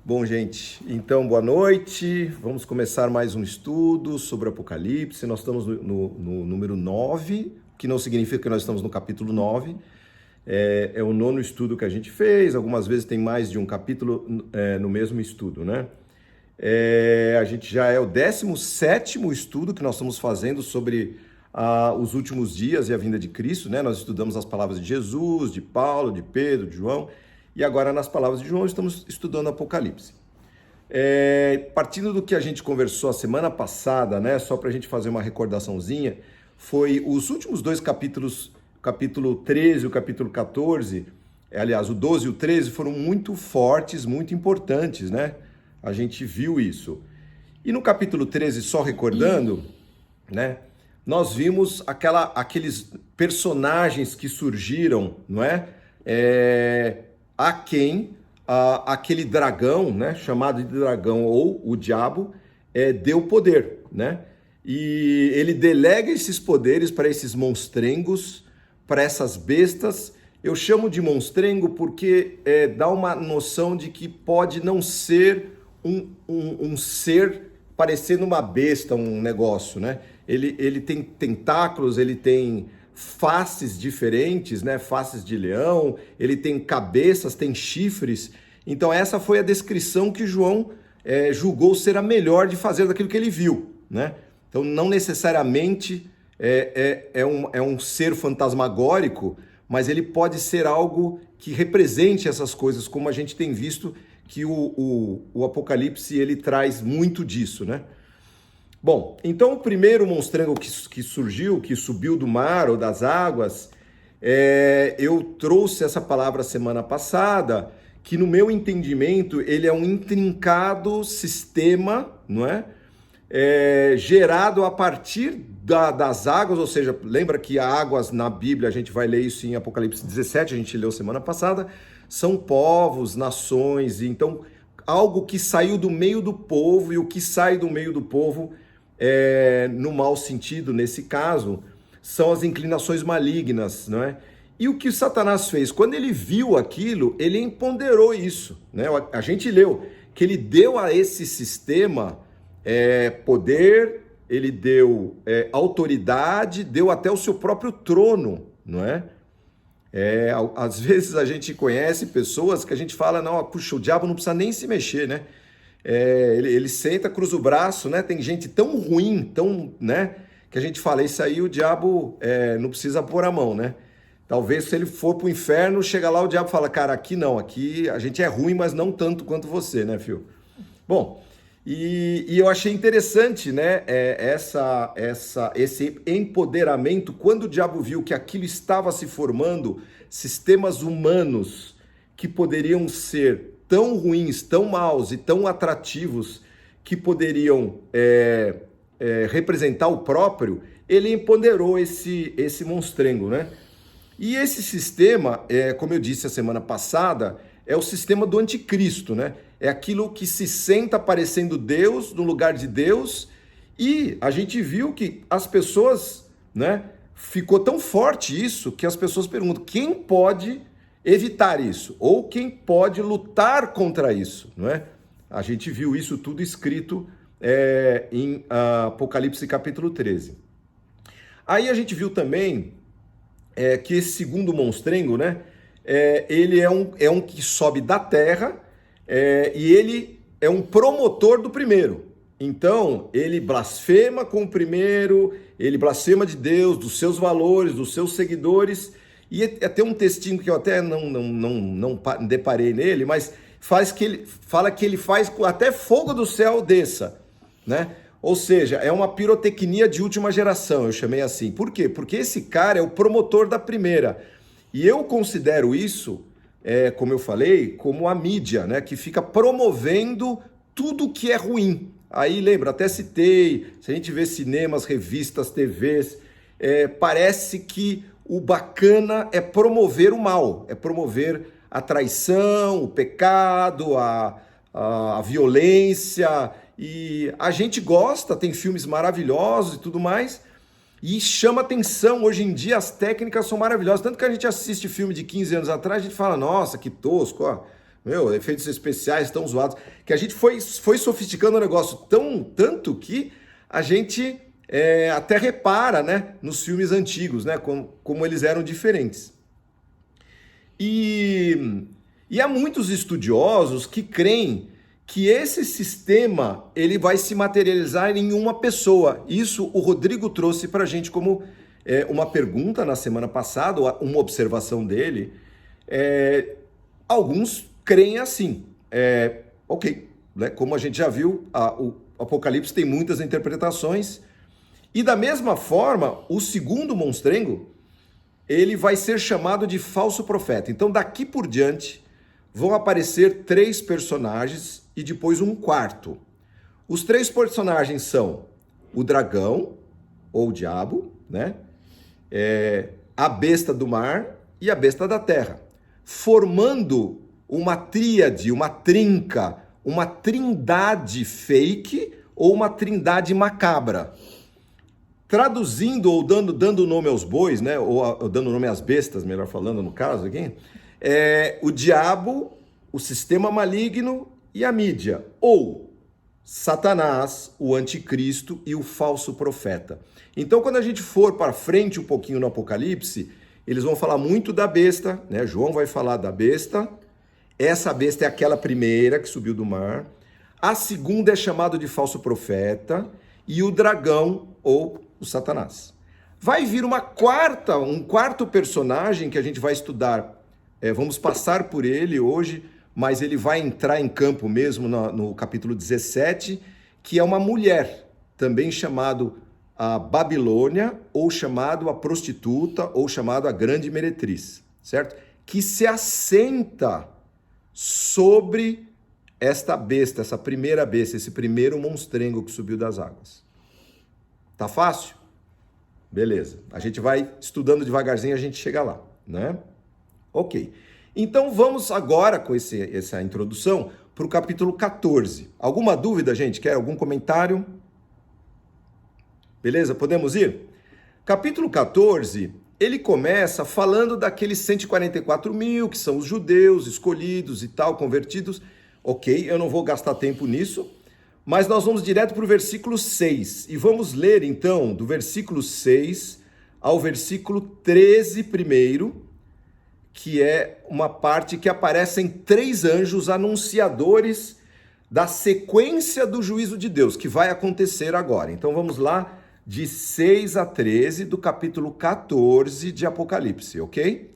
Bom, gente, então boa noite. Vamos começar mais um estudo sobre Apocalipse. Nós estamos no número 9, que não significa que nós estamos no capítulo 9. É o nono estudo que a gente fez. Algumas vezes tem mais de um capítulo no mesmo estudo, né? A gente já é o 17º estudo que nós estamos fazendo sobre os últimos dias e a vinda de Cristo, né? Nós estudamos as palavras de Jesus, de Paulo, de Pedro, de João. E agora, nas palavras de João, estamos estudando Apocalipse. Partindo do que a gente conversou a semana passada, né, só para a gente fazer uma recordaçãozinha, foi os últimos dois capítulos, o capítulo 13 e o capítulo 14, aliás, o 12 e o 13 foram muito fortes, muito importantes, né? A gente viu isso. E no capítulo 13, só recordando, né, nós vimos aqueles personagens que surgiram, não é? A quem aquele dragão, né, chamado de dragão ou o diabo, deu poder, né? E ele delega esses poderes para esses monstrengos, para essas bestas. Eu chamo de monstrengo porque dá uma noção de que pode não ser um ser parecendo uma besta, um negócio, né? Ele tem tentáculos, ele tem faces diferentes, né? Faces de leão, ele tem cabeças, tem chifres. Então essa foi a descrição que João julgou ser a melhor de fazer daquilo que ele viu, né? Então não necessariamente é um ser fantasmagórico, mas ele pode ser algo que represente essas coisas, como a gente tem visto que o Apocalipse ele traz muito disso, né? Bom, então o primeiro monstrengo que surgiu, que subiu do mar ou das águas, eu trouxe essa palavra semana passada, que no meu entendimento ele é um intrincado sistema, não é? Gerado a partir das águas, ou seja, lembra que águas na Bíblia, a gente vai ler isso em Apocalipse 17, a gente leu semana passada, são povos, nações, então algo que saiu do meio do povo, e o que sai do meio do povo, no mau sentido, nesse caso, são as inclinações malignas, não é? E o que Satanás fez? Quando ele viu aquilo, ele empoderou isso, né? A gente leu que ele deu a esse sistema poder, ele deu autoridade, deu até o seu próprio trono, não é? Às vezes a gente conhece pessoas que a gente fala, não, puxa, o diabo não precisa nem se mexer, né? Ele senta, cruza o braço, né? Tem gente tão ruim, tão, né? Que a gente fala, isso aí o diabo não precisa pôr a mão, né? Talvez se ele for pro inferno, chega lá o diabo fala, cara, aqui não, aqui a gente é ruim, mas não tanto quanto você, né, filho? Bom, e eu achei interessante, né, esse empoderamento, quando o diabo viu que aquilo estava se formando, sistemas humanos que poderiam ser tão ruins, tão maus e tão atrativos, que poderiam representar o próprio, ele empoderou esse monstrengo, né? E esse sistema, como eu disse a semana passada, é o sistema do anticristo, né? É aquilo que se senta parecendo Deus no lugar de Deus, e a gente viu que as pessoas, né? Ficou tão forte isso que as pessoas perguntam, quem pode evitar isso? Ou quem pode lutar contra isso, não é? A gente viu isso tudo escrito em Apocalipse capítulo 13. Aí a gente viu também que esse segundo monstrengo, né? Ele é um que sobe da terra e ele é um promotor do primeiro. Então, ele blasfema com o primeiro, ele blasfema de Deus, dos seus valores, dos seus seguidores. E até um textinho que eu até não deparei nele, mas fala que ele faz até fogo do céu desça, né? Ou seja, é uma pirotecnia de última geração, eu chamei assim. Por quê? Porque esse cara é o promotor da primeira. E eu considero isso, como eu falei, como a mídia, né? Que fica promovendo tudo que é ruim. Aí lembra, até citei, se a gente vê cinemas, revistas, TVs, parece que o bacana é promover o mal, é promover a traição, o pecado, a violência. E a gente gosta, tem filmes maravilhosos e tudo mais, E chama atenção, hoje em dia as técnicas são maravilhosas. Tanto que a gente assiste filme de 15 anos atrás, a gente fala, nossa, que tosco, ó. Meu, efeitos especiais tão zoados. Que a gente foi sofisticando o negócio tanto que a gente até repara, né, nos filmes antigos, né, como eles eram diferentes. E há muitos estudiosos que creem que esse sistema ele vai se materializar em uma pessoa. Isso o Rodrigo trouxe para a gente como uma pergunta na semana passada, uma observação dele. Alguns creem assim. Ok, né? Como a gente já viu, o Apocalipse tem muitas interpretações. E da mesma forma, o segundo monstrengo, ele vai ser chamado de falso profeta. Então daqui por diante vão aparecer 3 personagens e depois um quarto. Os 3 personagens são o dragão, ou o diabo, né? A besta do mar e a besta da terra, formando uma tríade, uma trinca, uma trindade fake ou uma trindade macabra. Traduzindo ou dando nome aos bois, né? Ou dando nome às bestas, melhor falando no caso aqui, o diabo, o sistema maligno e a mídia, ou Satanás, o anticristo e o falso profeta. Então, quando a gente for para frente um pouquinho no Apocalipse, eles vão falar muito da besta, né? João vai falar da besta. Essa besta é aquela primeira que subiu do mar. A segunda é chamado de falso profeta e o dragão ou o Satanás. Vai vir um quarto personagem que a gente vai estudar. Vamos passar por ele hoje, mas ele vai entrar em campo mesmo no capítulo 17, que é uma mulher, também chamado a Babilônia, ou chamado a prostituta, ou chamado a grande meretriz, certo? Que se assenta sobre esta besta, essa primeira besta, esse primeiro monstrengo que subiu das águas. Tá fácil? Beleza. A gente vai estudando devagarzinho, a gente chega lá, né? Ok. Então vamos agora, com essa introdução, para o capítulo 14. Alguma dúvida, gente? Quer algum comentário? Beleza? Podemos ir? Capítulo 14, ele começa falando daqueles 144 mil, que são os judeus escolhidos e tal, convertidos. Ok, eu não vou gastar tempo nisso, mas nós vamos direto para o versículo 6. E vamos ler, então, do versículo 6 ao versículo 13 primeiro, que é uma parte que aparecem 3 anjos anunciadores da sequência do juízo de Deus, que vai acontecer agora. Então vamos lá, de 6 a 13 do capítulo 14 de Apocalipse, ok?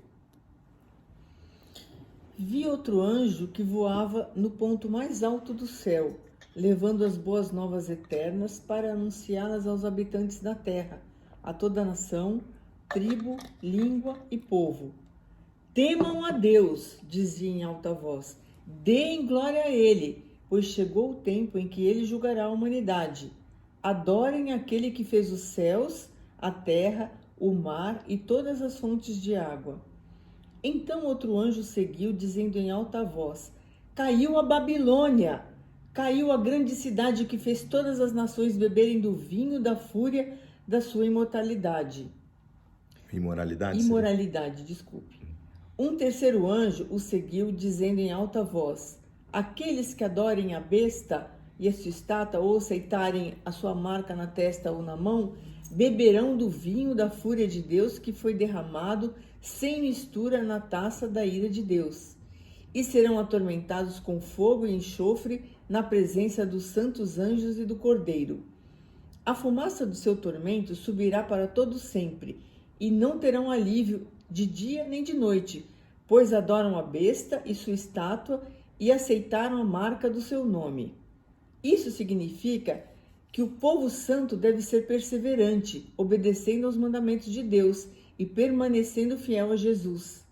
Vi outro anjo que voava no ponto mais alto do céu, levando as boas novas eternas para anunciá-las aos habitantes da terra, a toda nação, tribo, língua e povo. Temam a Deus, dizia em alta voz, deem glória a Ele, pois chegou o tempo em que Ele julgará a humanidade. Adorem aquele que fez os céus, a terra, o mar e todas as fontes de água. Então outro anjo seguiu, dizendo em alta voz, caiu a Babilônia, caiu a grande cidade que fez todas as nações beberem do vinho da fúria da sua imoralidade. Imoralidade, desculpe. Um terceiro anjo o seguiu, dizendo em alta voz, aqueles que adorem a besta e a sua estátua ou aceitarem a sua marca na testa ou na mão, beberão do vinho da fúria de Deus que foi derramado sem mistura na taça da ira de Deus. E serão atormentados com fogo e enxofre na presença dos santos anjos e do Cordeiro. A fumaça do seu tormento subirá para todo sempre, e não terão alívio de dia nem de noite, pois adoram a besta e sua estátua e aceitaram a marca do seu nome. Isso significa que o povo santo deve ser perseverante, obedecendo aos mandamentos de Deus e permanecendo fiel a Jesus.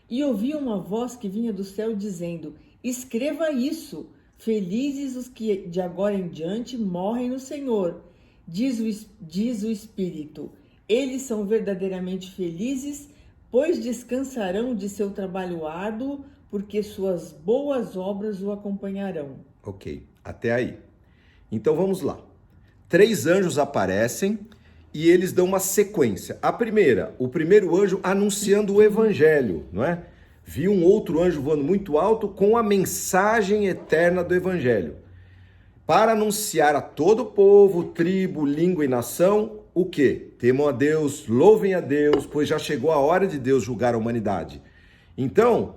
E ouvi uma voz que vinha do céu dizendo, escreva isso, felizes os que de agora em diante morrem no Senhor, diz o Espírito. Eles são verdadeiramente felizes, pois descansarão de seu trabalho árduo, porque suas boas obras o acompanharão. Ok, até aí. Então vamos lá. 3 anjos aparecem e eles dão uma sequência. O primeiro anjo anunciando o evangelho, não é? Vi um outro anjo voando muito alto com a mensagem eterna do evangelho, para anunciar a todo povo, tribo, língua e nação, o quê? Temam a Deus, louvem a Deus, pois já chegou a hora de Deus julgar a humanidade. Então,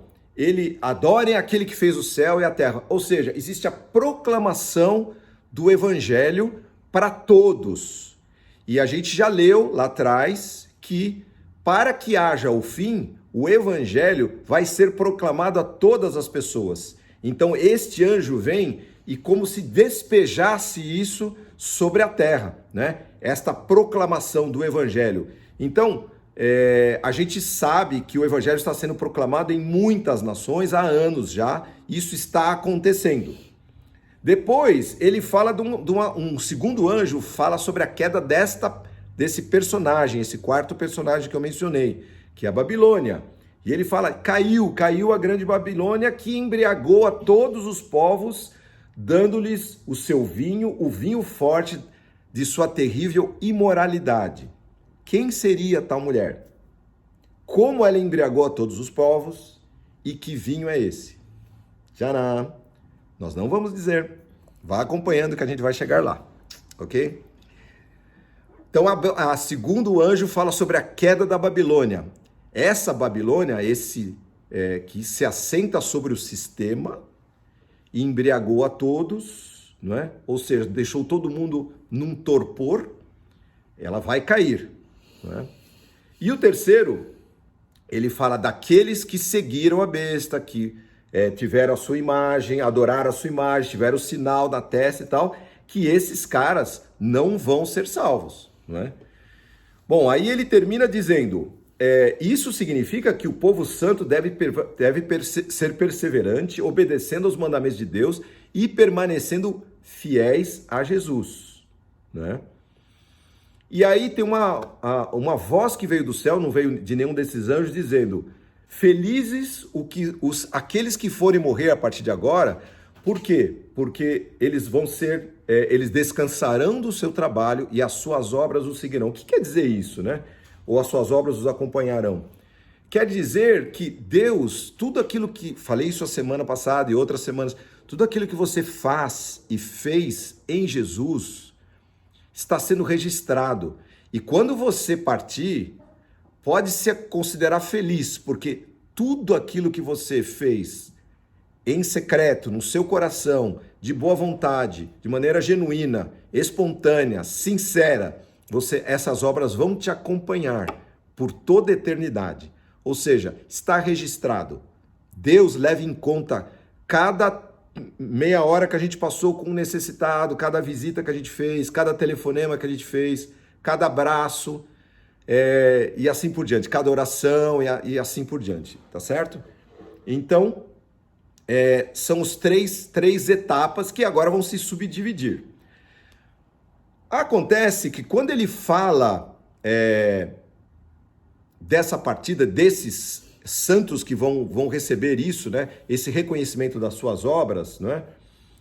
adorem aquele que fez o céu e a terra. Ou seja, existe a proclamação do evangelho para todos. E a gente já leu lá atrás que para que haja o fim, o evangelho vai ser proclamado a todas as pessoas. Então este anjo vem e como se despejasse isso sobre a terra, né? Esta proclamação do evangelho. Então, a gente sabe que o evangelho está sendo proclamado em muitas nações há anos já. Isso está acontecendo. Depois, ele fala um segundo anjo, fala sobre a queda desse personagem, esse quarto personagem que eu mencionei, que é a Babilônia. E ele fala, caiu a grande Babilônia que embriagou a todos os povos, dando-lhes o seu vinho, o vinho forte de sua terrível imoralidade. Quem seria tal mulher? Como ela embriagou a todos os povos? E que vinho é esse? Tcharam! Nós não vamos dizer. Vá acompanhando que a gente vai chegar lá. Ok? Então, a segundo anjo fala sobre a queda da Babilônia. Essa Babilônia, que se assenta sobre o sistema e embriagou a todos, não é? Ou seja, deixou todo mundo num torpor, ela vai cair. Não é? E o terceiro, ele fala daqueles que seguiram a besta, que tiveram a sua imagem, adoraram a sua imagem, tiveram o sinal na testa e tal, que esses caras não vão ser salvos. Não é? Bom, aí ele termina dizendo, isso significa que o povo santo deve ser perseverante, obedecendo aos mandamentos de Deus e permanecendo fiéis a Jesus. Né? E aí tem uma voz que veio do céu, não veio de nenhum desses anjos, dizendo, felizes aqueles que forem morrer a partir de agora. Por quê? Porque eles eles descansarão do seu trabalho e as suas obras os seguirão. O que quer dizer isso, né? Ou as suas obras os acompanharão. Quer dizer que Deus, tudo aquilo que, falei isso a semana passada e outras semanas, tudo aquilo que você faz e fez em Jesus está sendo registrado. E quando você partir, pode se considerar feliz, porque tudo aquilo que você fez em secreto, no seu coração, de boa vontade, de maneira genuína, espontânea, sincera, essas obras vão te acompanhar por toda a eternidade. Ou seja, está registrado. Deus leva em conta cada meia hora que a gente passou com um necessitado, cada visita que a gente fez, cada telefonema que a gente fez, cada abraço, e assim por diante, cada oração e assim por diante, tá certo? Então, são os três etapas que agora vão se subdividir. Acontece que quando ele fala dessa partida, desses santos que vão receber isso, né? Esse reconhecimento das suas obras, não é?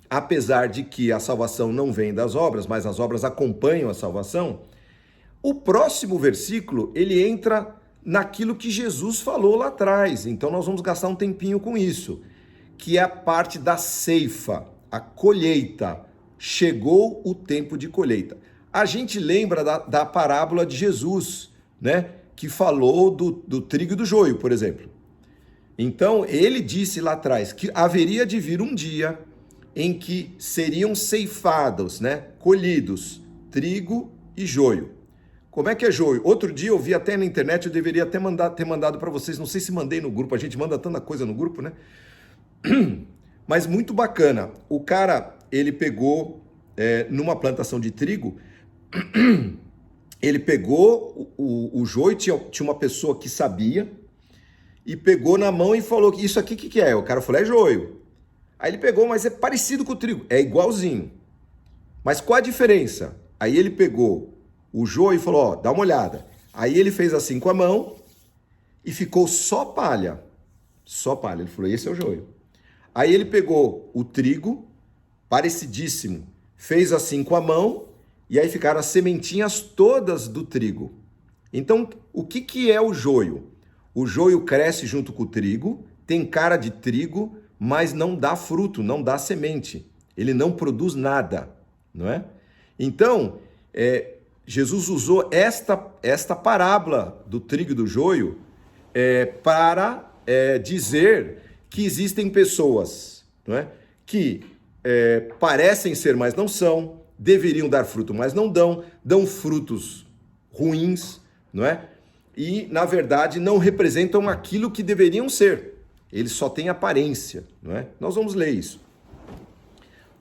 Apesar de que a salvação não vem das obras, mas as obras acompanham a salvação, o próximo versículo, ele entra naquilo que Jesus falou lá atrás. Então nós vamos gastar um tempinho com isso, que é a parte da ceifa, a colheita. Chegou o tempo de colheita. A gente lembra da parábola de Jesus, né? Que falou do trigo e do joio, por exemplo. Então, ele disse lá atrás que haveria de vir um dia em que seriam ceifados, né? Colhidos, trigo e joio. Como é que é joio? Outro dia eu vi até na internet, eu deveria até ter mandado para vocês, não sei se mandei no grupo, a gente manda tanta coisa no grupo, né? Mas muito bacana. O cara, ele pegou numa plantação de trigo, ele pegou o joio, tinha uma pessoa que sabia, e pegou na mão e falou que isso aqui que é? O cara falou, é joio. Aí ele pegou, mas é parecido com o trigo, é igualzinho. Mas qual a diferença? Aí ele pegou o joio e falou, ó, dá uma olhada. Aí ele fez assim com a mão e ficou só palha. Só palha. Ele falou, esse é o joio. Aí ele pegou o trigo, parecidíssimo, fez assim com a mão e aí ficaram as sementinhas todas do trigo. Então, o que é o joio? O joio cresce junto com o trigo, tem cara de trigo, mas não dá fruto, não dá semente. Ele não produz nada, não é? Então, Jesus usou esta parábola do trigo e do joio para dizer que existem pessoas, não é? Que parecem ser, mas não são, deveriam dar fruto, mas não dão frutos ruins, não é? E, na verdade, não representam aquilo que deveriam ser. Eles só têm aparência, não é? Nós vamos ler isso.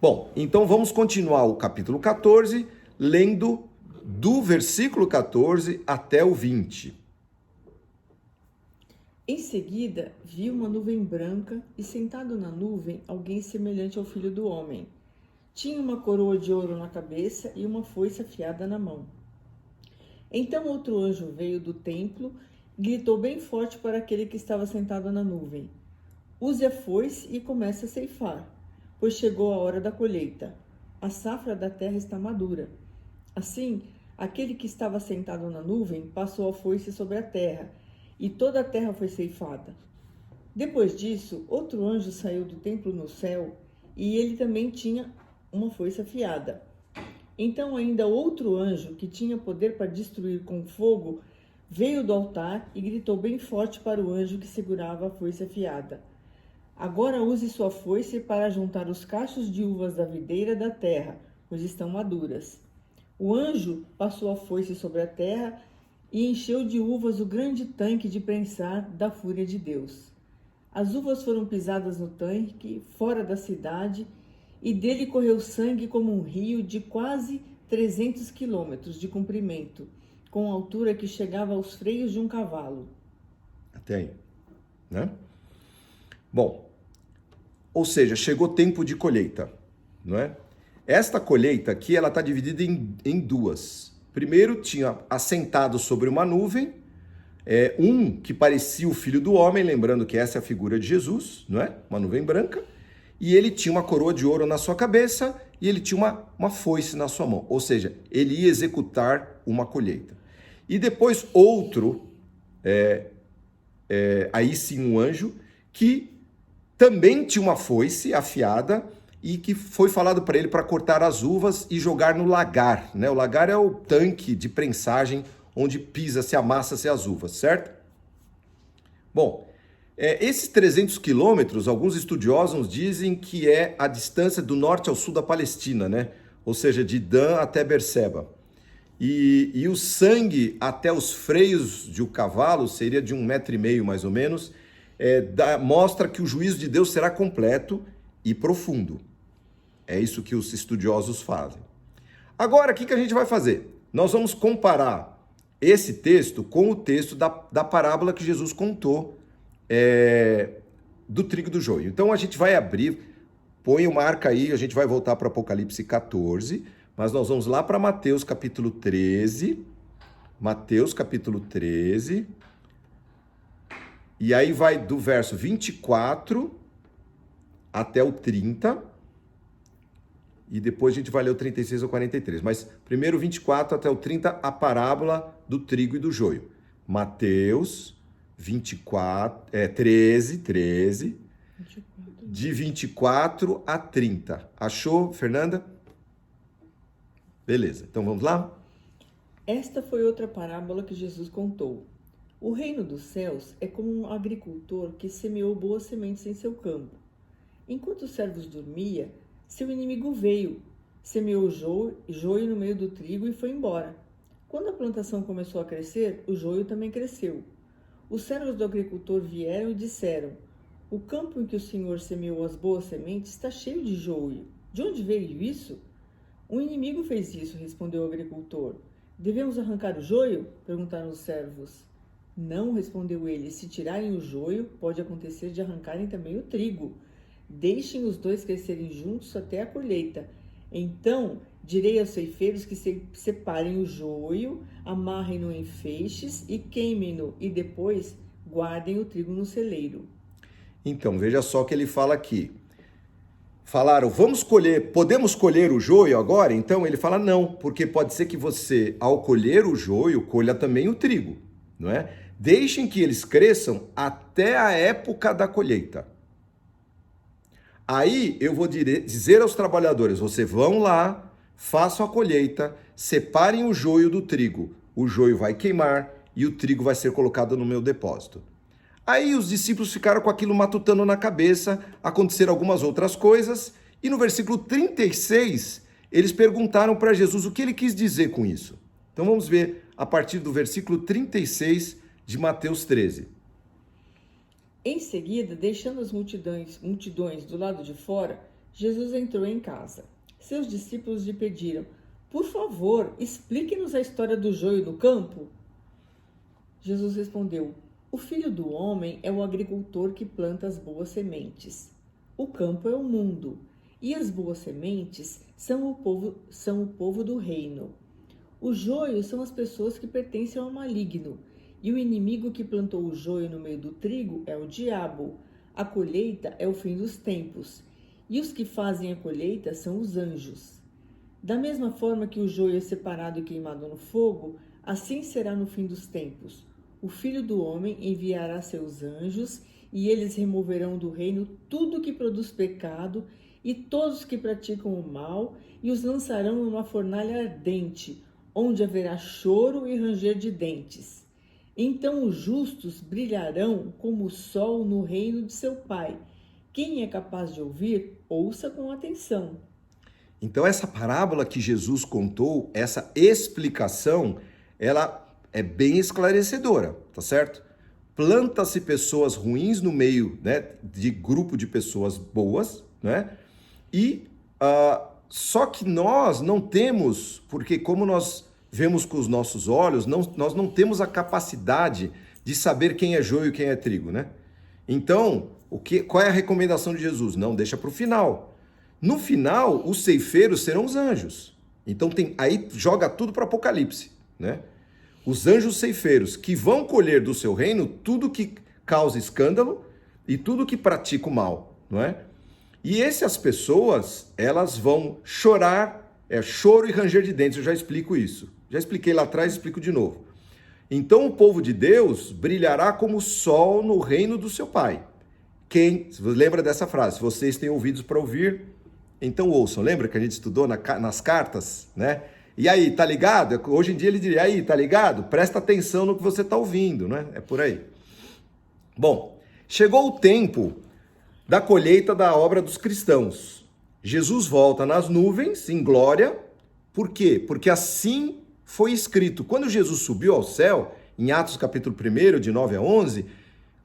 Bom, então vamos continuar o capítulo 14, lendo do versículo 14 até o 20. Em seguida, viu uma nuvem branca e, sentado na nuvem, alguém semelhante ao Filho do Homem. Tinha uma coroa de ouro na cabeça e uma foice afiada na mão. Então outro anjo veio do templo e gritou bem forte para aquele que estava sentado na nuvem: use a foice e comece a ceifar, pois chegou a hora da colheita. A safra da terra está madura. Assim, aquele que estava sentado na nuvem passou a foice sobre a terra, e toda a terra foi ceifada. Depois disso, outro anjo saiu do templo no céu, e ele também tinha uma foice afiada. Então ainda outro anjo, que tinha poder para destruir com fogo, veio do altar e gritou bem forte para o anjo que segurava a foice afiada: agora use sua foice para juntar os cachos de uvas da videira da terra, pois estão maduras. O anjo passou a foice sobre a terra e encheu de uvas o grande tanque de prensar da fúria de Deus. As uvas foram pisadas no tanque, fora da cidade, e dele correu sangue como um rio de quase 300 quilômetros de comprimento, com altura que chegava aos freios de um cavalo. Até aí, né? Bom, ou seja, chegou tempo de colheita, não é? Esta colheita aqui, ela está dividida em duas. Primeiro, tinha assentado sobre uma nuvem, um que parecia o Filho do Homem, lembrando que essa é a figura de Jesus, não é? Uma nuvem branca. E ele tinha uma coroa de ouro na sua cabeça e ele tinha uma foice na sua mão. Ou seja, ele ia executar uma colheita. E depois outro, aí sim um anjo, que também tinha uma foice afiada e que foi falado para ele para cortar as uvas e jogar no lagar, né? O lagar é o tanque de prensagem onde pisa-se, amassa-se as uvas, certo? Bom, esses 300 quilômetros, alguns estudiosos dizem que é a distância do norte ao sul da Palestina, né? Ou seja, de Dan até Berseba. E o sangue até os freios de um cavalo seria de 1,5 metro mais ou menos, mostra que o juízo de Deus será completo e profundo. É isso que os estudiosos fazem. Agora, o que a gente vai fazer? Nós vamos comparar esse texto com o texto da parábola que Jesus contou do trigo e do joio. Então a gente vai abrir, põe uma marca aí, a gente vai voltar para Apocalipse 14, mas nós vamos lá para Mateus capítulo 13, Mateus capítulo 13, e aí vai do verso 24 até o 30, e depois a gente vai ler o 36 ao 43, mas primeiro 24 até o 30, a parábola do trigo e do joio. Mateus 13, de 24 a 30. Achou, Fernanda? Beleza, então vamos lá? Esta foi outra parábola que Jesus contou. O reino dos céus é como um agricultor que semeou boas sementes em seu campo. Enquanto os servos dormiam, seu inimigo veio, semeou joio no meio do trigo e foi embora. Quando a plantação começou a crescer, o joio também cresceu. Os servos do agricultor vieram e disseram: o campo em que o Senhor semeou as boas sementes está cheio de joio. De onde veio isso? Um inimigo fez isso, respondeu o agricultor. Devemos arrancar o joio? Perguntaram os servos. Não, respondeu ele. Se tirarem o joio, pode acontecer de arrancarem também o trigo. Deixem os dois crescerem juntos até a colheita. Então direi aos ceifeiros que separem o joio, amarrem-no em feixes e queimem-no, e depois guardem o trigo no celeiro. Então, veja só o que ele fala aqui. falaram, podemos colher o joio agora? Então ele fala não, porque pode ser que você, ao colher o joio, colha também o trigo, não é? Deixem que eles cresçam até a época da colheita. Aí eu vou dizer aos trabalhadores, vocês vão lá, façam a colheita, separem o joio do trigo. O joio vai queimar e o trigo vai ser colocado no meu depósito. Aí os discípulos ficaram com aquilo matutando na cabeça, aconteceram algumas outras coisas, e no versículo 36, eles perguntaram para Jesus o que ele quis dizer com isso. Então vamos ver a partir do versículo 36 de Mateus 13. Em seguida, deixando as multidões do lado de fora, Jesus entrou em casa. Seus discípulos lhe pediram, por favor, explique-nos a história do joio no campo. Jesus respondeu, o filho do homem é o agricultor que planta as boas sementes. O campo é o mundo, e as boas sementes são o povo do reino. O joio são as pessoas que pertencem ao maligno, e o inimigo que plantou o joio no meio do trigo é o diabo. A colheita é o fim dos tempos, e os que fazem a colheita são os anjos. Da mesma forma que o joio é separado e queimado no fogo, assim será no fim dos tempos. O Filho do Homem enviará seus anjos, e eles removerão do reino tudo que produz pecado e todos os que praticam o mal, e os lançarão numa fornalha ardente, onde haverá choro e ranger de dentes. Então os justos brilharão como o sol no reino de seu Pai. Quem é capaz de ouvir, ouça com atenção. Então essa parábola que Jesus contou, essa explicação, ela é bem esclarecedora, tá certo? Planta-se pessoas ruins no meio, né, de grupo de pessoas boas, né? E só que nós não temos, porque como nós vemos com os nossos olhos, nós não temos a capacidade de saber quem é joio e quem é trigo, né? Então, qual é a recomendação de Jesus? Não, deixa para o final. No final, os ceifeiros serão os anjos. Então aí joga tudo para o Apocalipse, né? Os anjos ceifeiros que vão colher do seu reino tudo que causa escândalo e tudo que pratica o mal, não é? E essas pessoas, elas vão chorar, choro e ranger de dentes, eu já explico isso. Já expliquei lá atrás, explico de novo. Então o povo de Deus brilhará como o sol no reino do seu Pai. Se você lembra dessa frase, se vocês têm ouvidos para ouvir, então ouçam. Lembra que a gente estudou nas cartas, né? E aí, tá ligado? Hoje em dia ele diria, aí, tá ligado? Presta atenção no que você tá ouvindo, né? É por aí. Bom, chegou o tempo da colheita da obra dos cristãos. Jesus volta nas nuvens, em glória. Por quê? Porque assim foi escrito. Quando Jesus subiu ao céu, em Atos capítulo 1, de 9 a 11,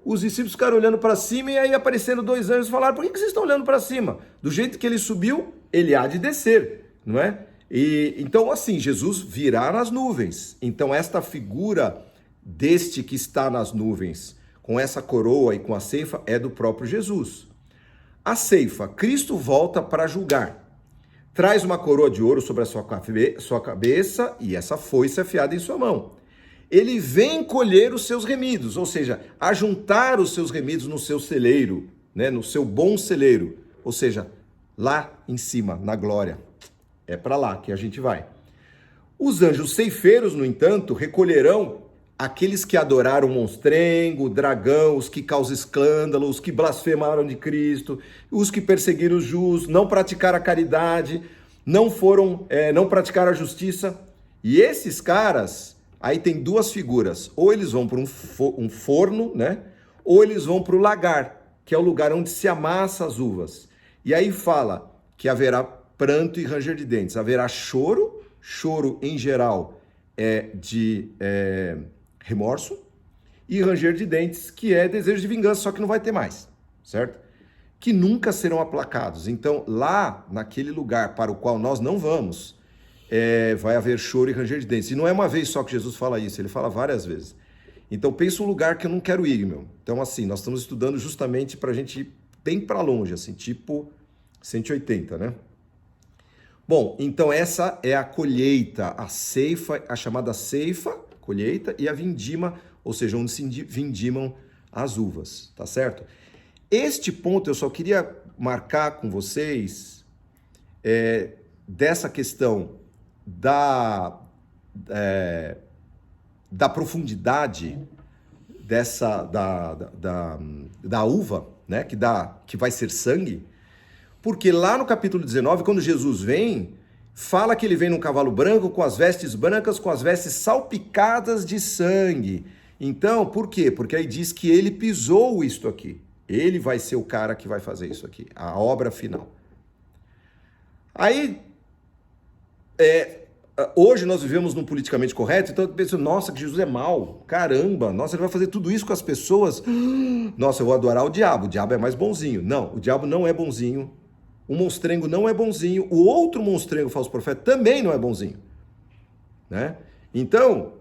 os discípulos ficaram olhando para cima e aí aparecendo dois anjos falaram, por que vocês estão olhando para cima? Do jeito que ele subiu, ele há de descer, não é? E então assim, Jesus virá nas nuvens. Então esta figura deste que está nas nuvens, com essa coroa e com a ceifa, é do próprio Jesus. A ceifa, Cristo volta para julgar. Traz uma coroa de ouro sobre a sua cabeça e essa foice afiada em sua mão. Ele vem colher os seus remidos, ou seja, ajuntar os seus remidos no seu celeiro, né, no seu bom celeiro, ou seja, lá em cima, na glória. É para lá que a gente vai. Os anjos ceifeiros, no entanto, recolherão aqueles que adoraram o monstrengo, o dragão, os que causam escândalo, os que blasfemaram de Cristo, os que perseguiram os justos, não praticaram a caridade, não praticaram a justiça. E esses caras, aí tem duas figuras. Ou eles vão para um forno, né? Ou eles vão para o lagar, que é o lugar onde se amassa as uvas. E aí fala que haverá pranto e ranger de dentes. Haverá choro em geral é de remorso, e ranger de dentes, que é desejo de vingança, só que não vai ter mais, certo? Que nunca serão aplacados. Então, lá, naquele lugar para o qual nós não vamos, vai haver choro e ranger de dentes. E não é uma vez só que Jesus fala isso, ele fala várias vezes. Então, pensa um lugar que eu não quero ir, meu. Então, assim, nós estamos estudando justamente para a gente ir bem para longe, assim, tipo 180, né? Bom, então essa é a colheita, a ceifa, a chamada ceifa, colheita, e a vindima, ou seja, onde se vindimam as uvas, tá certo? Este ponto eu só queria marcar com vocês dessa questão da profundidade da uva, né, que vai ser sangue, porque lá no capítulo 19, quando Jesus vem, fala que ele vem num cavalo branco, com as vestes brancas, com as vestes salpicadas de sangue. Então, por quê? Porque aí diz que ele pisou isto aqui. Ele vai ser o cara que vai fazer isso aqui, a obra final. Aí, hoje nós vivemos num politicamente correto, então eu penso, nossa, que Jesus é mau, caramba, nossa, ele vai fazer tudo isso com as pessoas, nossa, eu vou adorar o diabo é mais bonzinho. Não, o diabo não é bonzinho, o monstrengo não é bonzinho, o outro monstrengo, falso profeta, também não é bonzinho, né? Então,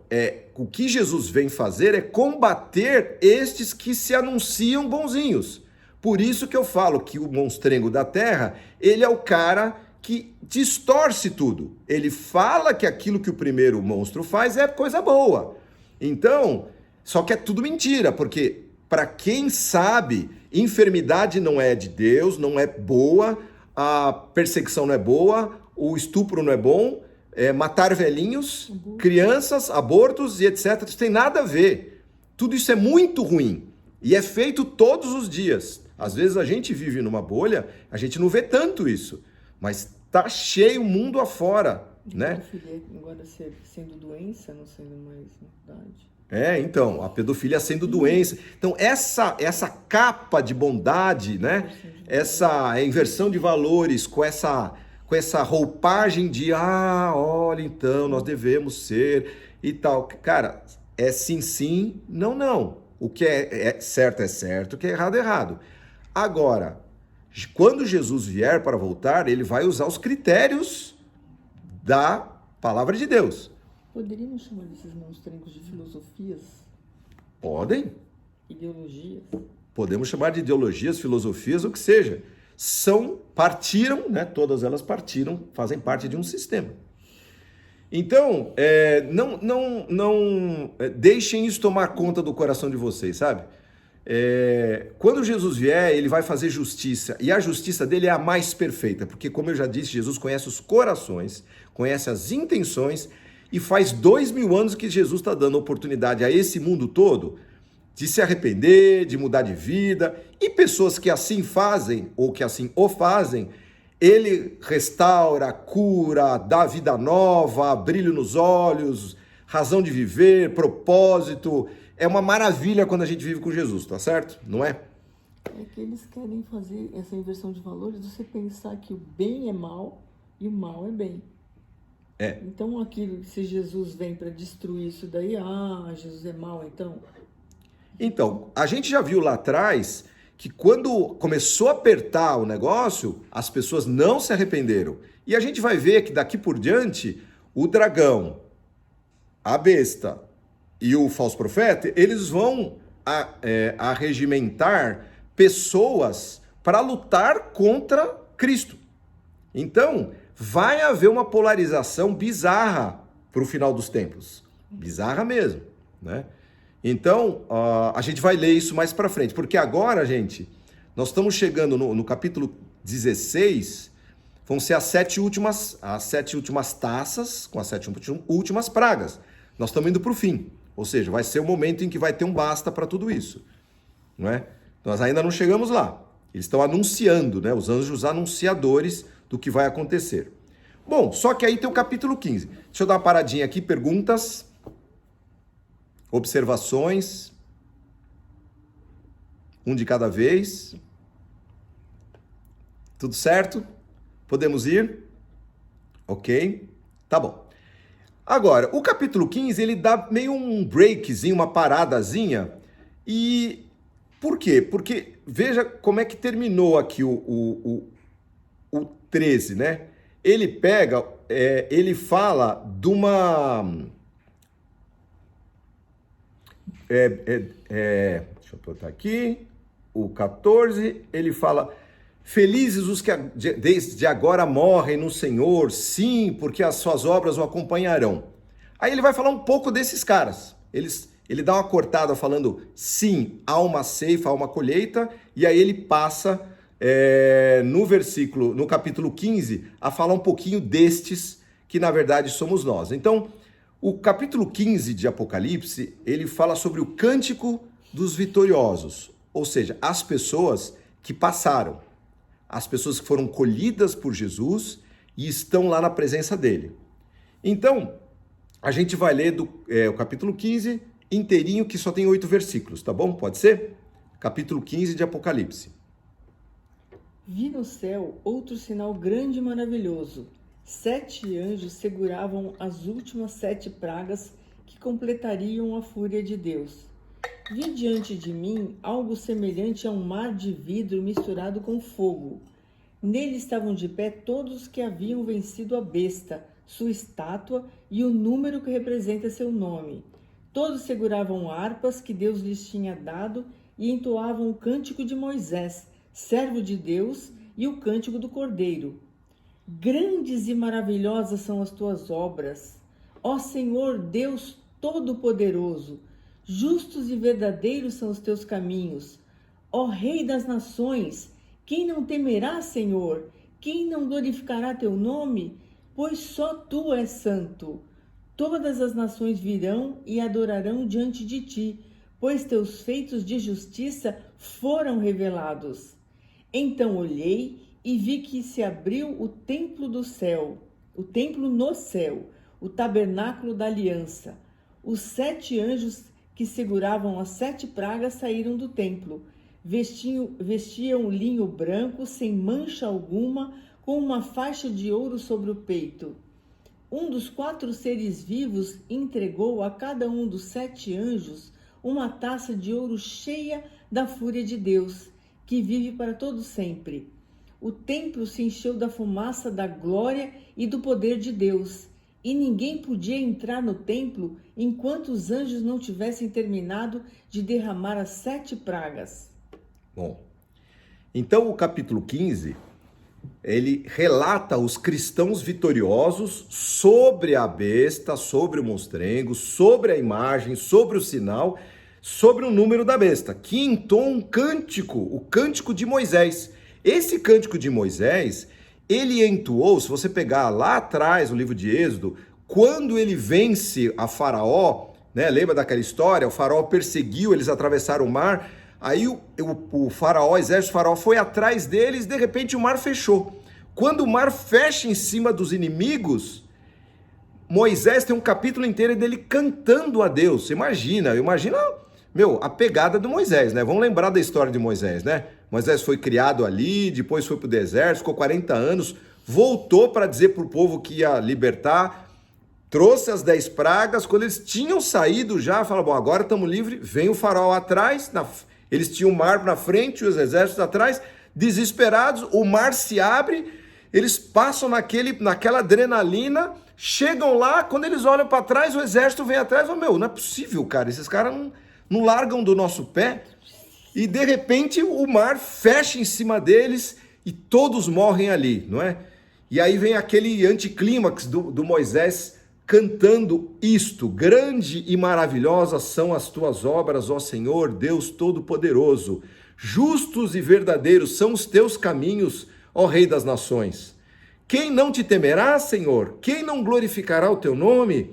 o que Jesus vem fazer é combater estes que se anunciam bonzinhos. Por isso que eu falo que o monstrengo da terra, ele é o cara que distorce tudo. Ele fala que aquilo que o primeiro monstro faz é coisa boa. Então, só que é tudo mentira, porque para quem sabe, enfermidade não é de Deus, não é boa, a perseguição não é boa, o estupro não é bom, matar velhinhos, crianças, abortos e etc. Isso tem nada a ver. Tudo isso é muito ruim e é feito todos os dias. Às vezes a gente vive numa bolha, a gente não vê tanto isso, mas tá cheio o mundo afora, né? Pedofilia agora sendo doença, não sendo mais novidade. Então, a pedofilia sendo doença. Então, essa capa de bondade, né? Essa inversão de valores com essa roupagem de, olha, então, nós devemos ser e tal. Cara, é sim, sim, não, não. O que é certo, o que é errado. Agora, quando Jesus vier para voltar, ele vai usar os critérios da palavra de Deus. Poderíamos chamar desses monstrengos de filosofias? Podem. Ideologias? Podemos chamar de ideologias, filosofias, o que seja. Partiram, né? Todas elas partiram, fazem parte de um sistema. Então, não deixem isso tomar conta do coração de vocês, sabe? Quando Jesus vier, ele vai fazer justiça, e a justiça dele é a mais perfeita, porque, como eu já disse, Jesus conhece os corações, conhece as intenções, e faz 2000 anos que Jesus está dando oportunidade a esse mundo todo de se arrepender, de mudar de vida, e pessoas que assim fazem, ou que assim o fazem, ele restaura, cura, dá vida nova, brilho nos olhos, razão de viver, propósito. É uma maravilha quando a gente vive com Jesus, tá certo? Não é? É que eles querem fazer essa inversão de valores, você pensar que o bem é mal e o mal é bem. Então, se Jesus vem para destruir isso daí, Jesus é mal, então... Então, a gente já viu lá atrás que quando começou a apertar o negócio, as pessoas não se arrependeram. E a gente vai ver que daqui por diante, o dragão, a besta e o falso profeta, eles vão arregimentar pessoas para lutar contra Cristo. Então, vai haver uma polarização bizarra para o final dos tempos. Bizarra mesmo, né? Então, a gente vai ler isso mais para frente, porque agora, gente, nós estamos chegando no capítulo 16, vão ser as sete últimas taças, com as 7 últimas pragas. Nós estamos indo para o fim, ou seja, vai ser o momento em que vai ter um basta para tudo isso, não é? Nós ainda não chegamos lá. Eles estão anunciando, né? Os anjos anunciadores do que vai acontecer. Bom, só que aí tem o capítulo 15. Deixa eu dar uma paradinha aqui, perguntas, observações, um de cada vez. Tudo certo? Podemos ir? Ok? Tá bom. Agora, o capítulo 15, ele dá meio um breakzinho, uma paradazinha. E por quê? Porque veja como é que terminou aqui o 13, né? Ele pega, ele fala de uma... deixa eu botar aqui, o 14, ele fala: felizes os que desde agora morrem no Senhor, sim, porque as suas obras o acompanharão. Aí ele vai falar um pouco desses caras. Ele dá uma cortada falando, sim, há uma ceifa, há uma colheita, e aí ele passa no capítulo 15, a falar um pouquinho destes que na verdade somos nós. Então, o capítulo 15 de Apocalipse, ele fala sobre o cântico dos vitoriosos, ou seja, as pessoas que passaram, as pessoas que foram colhidas por Jesus e estão lá na presença dele. Então, a gente vai ler o capítulo 15 inteirinho, que só tem 8 versículos, tá bom? Pode ser? Capítulo 15 de Apocalipse. Vi no céu outro sinal grande e maravilhoso. 7 anjos seguravam as últimas 7 pragas que completariam a fúria de Deus. Vi diante de mim algo semelhante a um mar de vidro misturado com fogo. Nele estavam de pé todos os que haviam vencido a besta, sua estátua e o número que representa seu nome. Todos seguravam harpas que Deus lhes tinha dado e entoavam o cântico de Moisés, servo de Deus, e o cântico do Cordeiro. Grandes e maravilhosas são as tuas obras, ó Senhor Deus Todo-Poderoso. Justos e verdadeiros são os teus caminhos. Ó Rei das nações, quem não temerá, Senhor? Quem não glorificará teu nome? Pois só tu és santo. Todas as nações virão e adorarão diante de ti, pois teus feitos de justiça foram revelados. Então olhei e vi que se abriu o templo do céu, o templo no céu, o tabernáculo da aliança. Os 7 anjos que seguravam as 7 pragas saíram do templo. Vestiam linho branco, sem mancha alguma, com uma faixa de ouro sobre o peito. Um dos 4 seres vivos entregou a cada um dos 7 anjos uma taça de ouro cheia da fúria de Deus, que vive para todo sempre. O templo se encheu da fumaça da glória e do poder de Deus, e ninguém podia entrar no templo enquanto os anjos não tivessem terminado de derramar as 7 pragas. Bom, então o capítulo 15, ele relata os cristãos vitoriosos sobre a besta, sobre o monstrengo, sobre a imagem, sobre o sinal, sobre o número da besta, que entoam um cântico, o cântico de Moisés. Esse cântico de Moisés, ele entoou, se você pegar lá atrás o livro de Êxodo, quando ele vence a Faraó, né? Lembra daquela história? O Faraó perseguiu, eles atravessaram o mar, aí o Faraó, o exército do Faraó foi atrás deles, e de repente o mar fechou. Quando o mar fecha em cima dos inimigos, Moisés tem um capítulo inteiro dele cantando a Deus. Imagina, a pegada do Moisés, né? Vamos lembrar da história de Moisés, né? Moisés foi criado ali, depois foi para o deserto, ficou 40 anos, voltou para dizer para o povo que ia libertar, trouxe as 10 pragas. Quando eles tinham saído já, falaram, bom, agora estamos livres, vem o faraó atrás, eles tinham o mar na frente, os exércitos atrás, desesperados, o mar se abre, eles passam naquela adrenalina, chegam lá, quando eles olham para trás, o exército vem atrás e falam, não é possível, cara, esses caras não largam do nosso pé. E de repente o mar fecha em cima deles e todos morrem ali, não é? E aí vem aquele anticlímax do Moisés cantando isto: grande e maravilhosas são as tuas obras, ó Senhor, Deus Todo-Poderoso. Justos e verdadeiros são os teus caminhos, ó Rei das nações. Quem não te temerá, Senhor? Quem não glorificará o teu nome?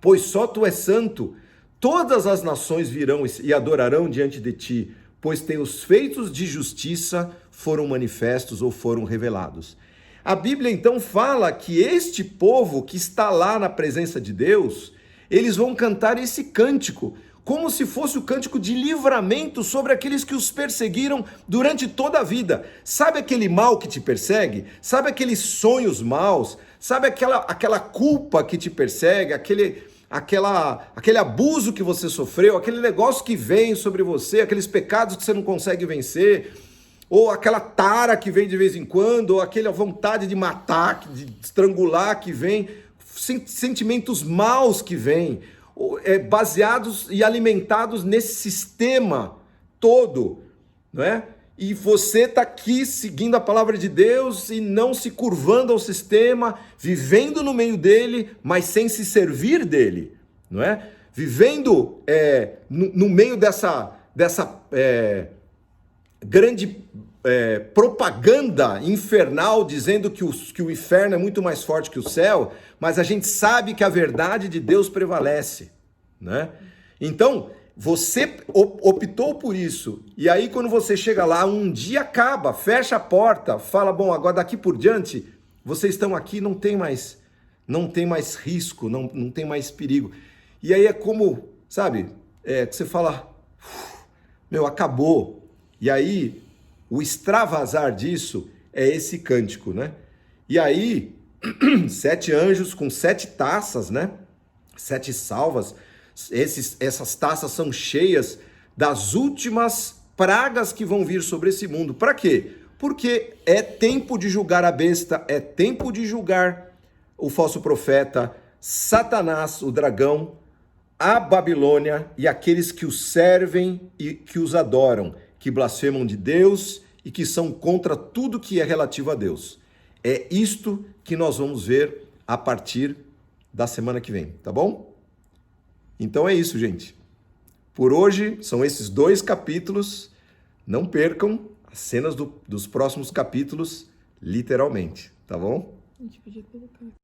Pois só tu és santo. Todas as nações virão e adorarão diante de ti, pois teus feitos de justiça foram manifestos ou foram revelados. A Bíblia então fala que este povo que está lá na presença de Deus, eles vão cantar esse cântico, como se fosse o cântico de livramento sobre aqueles que os perseguiram durante toda a vida. Sabe aquele mal que te persegue? Sabe aqueles sonhos maus? Sabe aquela culpa que te persegue? Aquele abuso que você sofreu, aquele negócio que vem sobre você, aqueles pecados que você não consegue vencer, ou aquela tara que vem de vez em quando, ou aquela vontade de matar, de estrangular que vem, sentimentos maus que vêm, baseados e alimentados nesse sistema todo, não é? E você está aqui seguindo a palavra de Deus e não se curvando ao sistema, vivendo no meio dele, mas sem se servir dele, não é? Vivendo no meio dessa grande propaganda infernal dizendo que o inferno é muito mais forte que o céu, mas a gente sabe que a verdade de Deus prevalece, né? Então, você optou por isso, e aí quando você chega lá, um dia acaba, fecha a porta, fala, bom, agora daqui por diante, vocês estão aqui, não tem mais risco, não tem mais perigo. E aí é como, sabe, que você fala, meu, acabou. E aí, o extravasar disso é esse cântico, né? E aí, 7 anjos com 7 taças, né? 7 salvas. Essas taças são cheias das últimas pragas que vão vir sobre esse mundo. Para quê? Porque é tempo de julgar a besta, é tempo de julgar o falso profeta, Satanás, o dragão, a Babilônia e aqueles que os servem e que os adoram, que blasfemam de Deus e que são contra tudo que é relativo a Deus. É isto que nós vamos ver a partir da semana que vem, tá bom? Então é isso, gente. Por hoje, são esses 2 capítulos. Não percam as cenas dos próximos capítulos, literalmente, tá bom? A gente podia colocar.